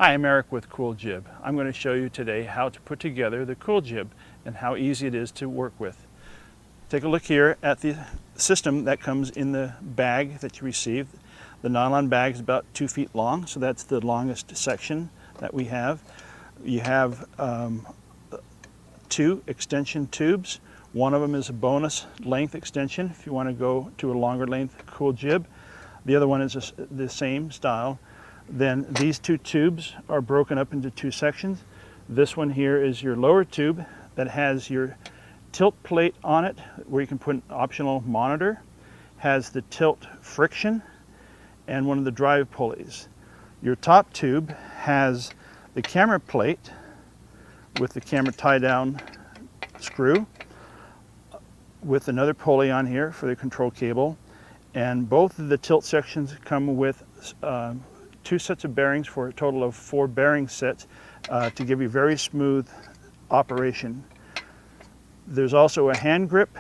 Hi, I'm Eric with Cool Jib. I'm going to show you today how to put together the Cool Jib and how easy it is to work with. Take a look here at the system that comes in the bag that you received. The nylon bag is about 2 feet long, so that's the longest section that we have. You have 2 extension tubes. One of them is a bonus length extension if you want to go to a longer length Cool Jib. The other one is the same style. Then these 2 tubes are broken up into 2 sections. This one here is your lower tube that has your tilt plate on it where you can put an optional monitor, has the tilt friction, and one of the drive pulleys. Your top tube has the camera plate with the camera tie down screw with another pulley on here for the control cable, and both of the tilt sections come with 2 sets of bearings for a total of 4 bearing sets to give you very smooth operation. There's also a hand grip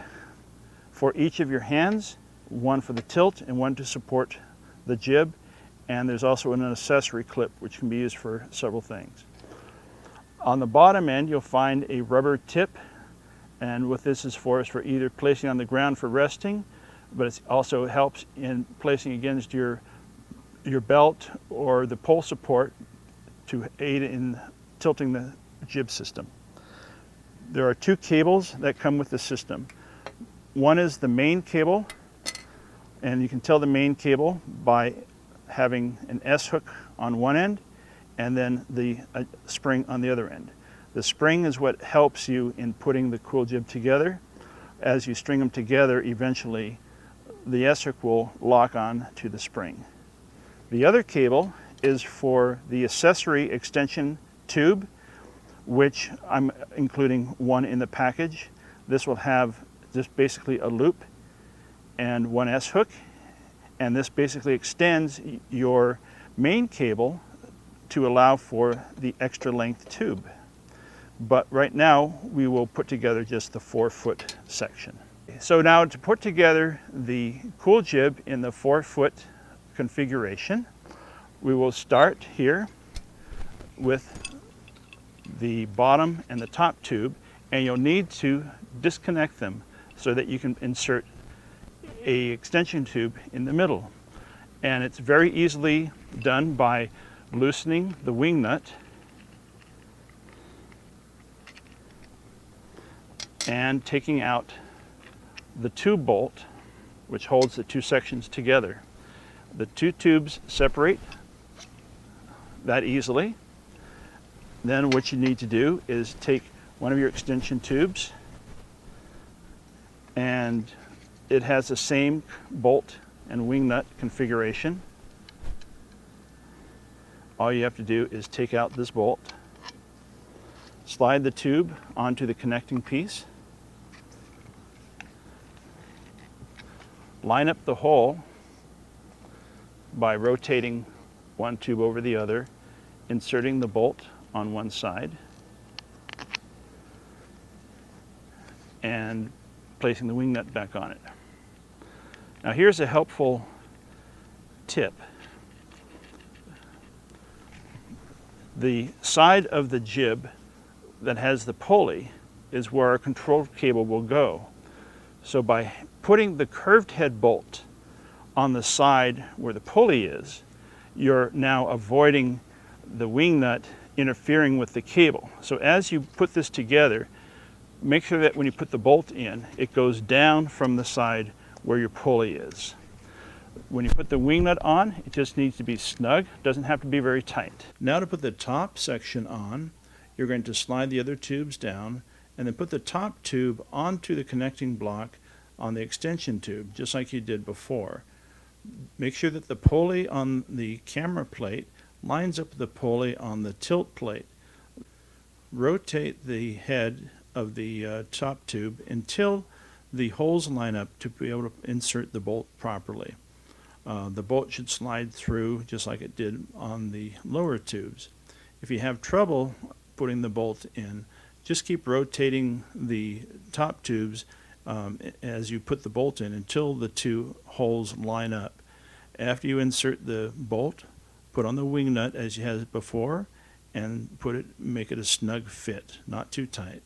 for each of your hands, one for the tilt and one to support the jib, and there's also an accessory clip which can be used for several things. On the bottom end you'll find a rubber tip, and what this is for either placing on the ground for resting, but it also helps in placing against your belt or the pole support to aid in tilting the jib system. There are 2 cables that come with the system. One is the main cable, and you can tell the main cable by having an S hook on one end and then the spring on the other end. The spring is what helps you in putting the Cool Jib together. As you string them together, eventually the S hook will lock on to the spring. The other cable is for the accessory extension tube, which I'm including one in the package. This will have just basically a loop and one S hook, and this basically extends your main cable to allow for the extra length tube. But right now we will put together just the 4-foot section. So now to put together the Cool Jib in the 4-foot configuration, we will start here with the bottom and the top tube, and you'll need to disconnect them so that you can insert a extension tube in the middle. And it's very easily done by loosening the wing nut and taking out the tube bolt which holds the 2 sections together. The 2 tubes separate that easily. Then what you need to do is take one of your extension tubes, and it has the same bolt and wing nut configuration. All you have to do is take out this bolt, slide the tube onto the connecting piece, line up the hole by rotating one tube over the other, inserting the bolt on one side, and placing the wing nut back on it. Now here's a helpful tip. The side of the jib that has the pulley is where our control cable will go. So by putting the curved head bolt on the side where the pulley is, you're now avoiding the wing nut interfering with the cable. So as you put this together, make sure that when you put the bolt in, it goes down from the side where your pulley is. When you put the wing nut on, it just needs to be snug. It doesn't have to be very tight. Now to put the top section on, you're going to slide the other tubes down and then put the top tube onto the connecting block on the extension tube, just like you did before. Make sure that the pulley on the camera plate lines up with the pulley on the tilt plate. Rotate the head of the top tube until the holes line up to be able to insert the bolt properly. The bolt should slide through just like it did on the lower tubes. If you have trouble putting the bolt in, just keep rotating the top tubes as you put the bolt in until the 2 holes line up. After you insert the bolt, put on the wing nut as you had before, and make it a snug fit, not too tight.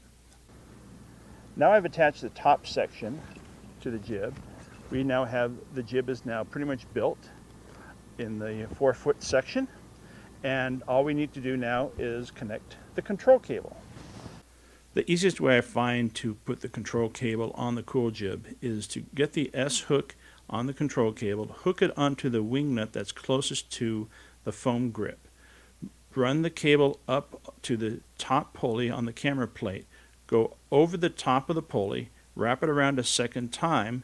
Now I've attached the top section to the jib. We now have, the jib is now pretty much built in the 4-foot section, and all we need to do now is connect the control cable. The easiest way I find to put the control cable on the Cool Jib is to get the S hook on the control cable, hook it onto the wing nut that's closest to the foam grip. Run the cable up to the top pulley on the camera plate, go over the top of the pulley, wrap it around a second time,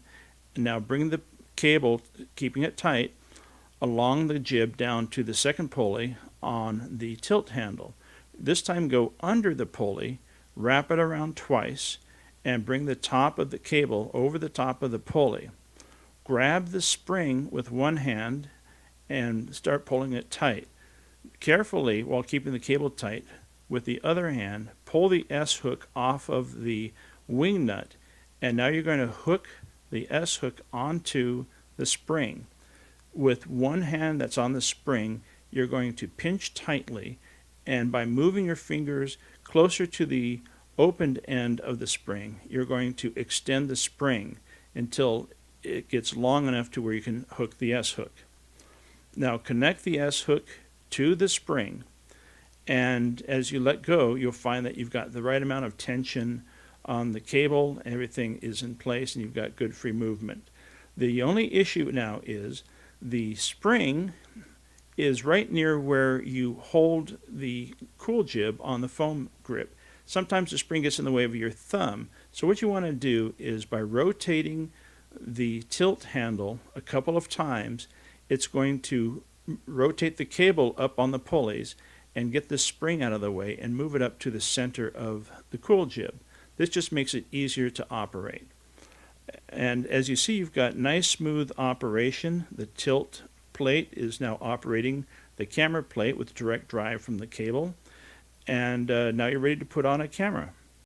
and now bring the cable, keeping it tight, along the jib down to the second pulley on the tilt handle. This time go under the pulley, wrap it around twice, and bring the top of the cable over the top of the pulley. Grab the spring with one hand and start pulling it tight. Carefully, while keeping the cable tight, with the other hand, pull the S hook off of the wing nut, and now you're going to hook the S hook onto the spring. With one hand that's on the spring, you're going to pinch tightly, and by moving your fingers closer to the opened end of the spring, you're going to extend the spring until it gets long enough to where you can hook the S hook. Now connect the S hook to the spring, and as you let go, you'll find that you've got the right amount of tension on the cable, everything is in place, and you've got good free movement. The only issue now is the spring is right near where you hold the Cool Jib on the foam grip. Sometimes the spring gets in the way of your thumb, so what you want to do is, by rotating the tilt handle a couple of times, it's going to rotate the cable up on the pulleys and get the spring out of the way and move it up to the center of the Cool Jib. This just makes it easier to operate. And as you see, you've got nice smooth operation. The tilt plate is now operating the camera plate with direct drive from the cable, and now you're ready to put on a camera.